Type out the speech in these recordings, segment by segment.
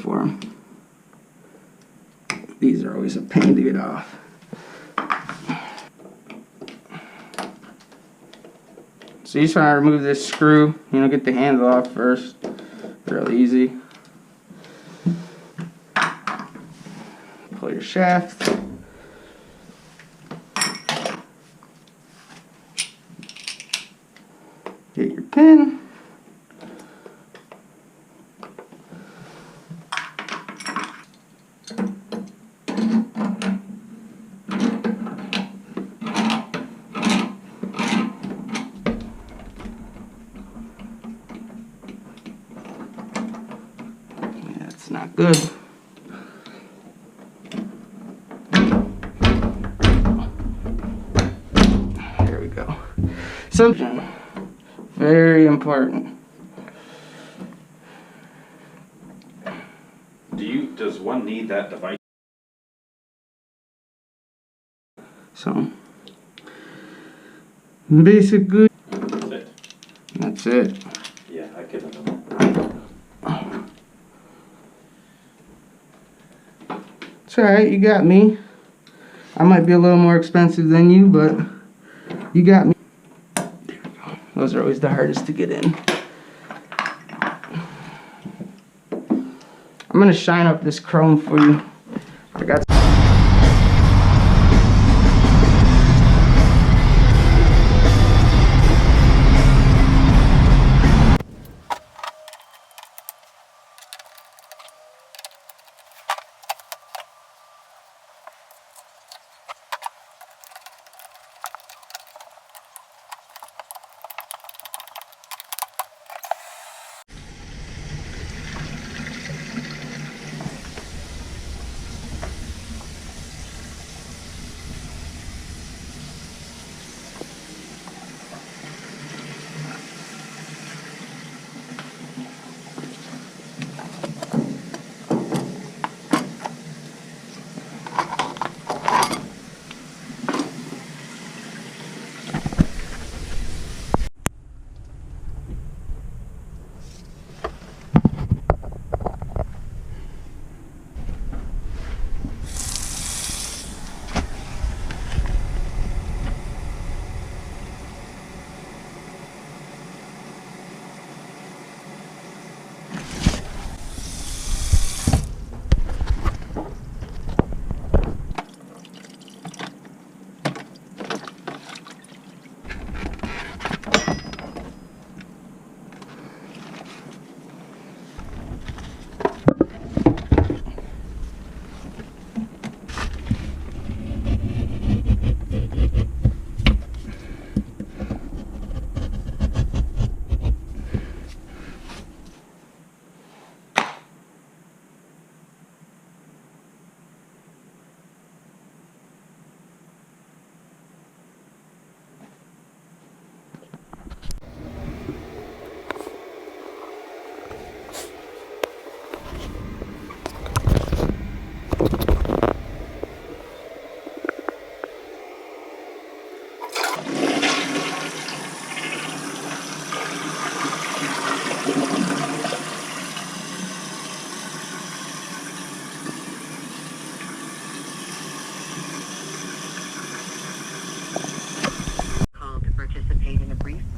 for them. These are always a pain to get off. So you just want to remove this screw, get the handle off first. Real easy. Pull your shaft. Get your pin. That's not good. There we go. Something very important. Does one need that device? So basically That's it. that's it. Yeah, I couldn't know. It's alright, you got me. I might be a little more expensive than you, but you got me. There we go. Those are always the hardest to get in. I'm gonna shine up this chrome for you. I got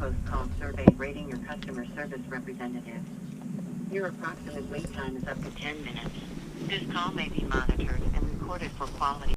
post-call survey rating your customer service representative. Your approximate wait time is up to 10 minutes. This call may be monitored and recorded for quality.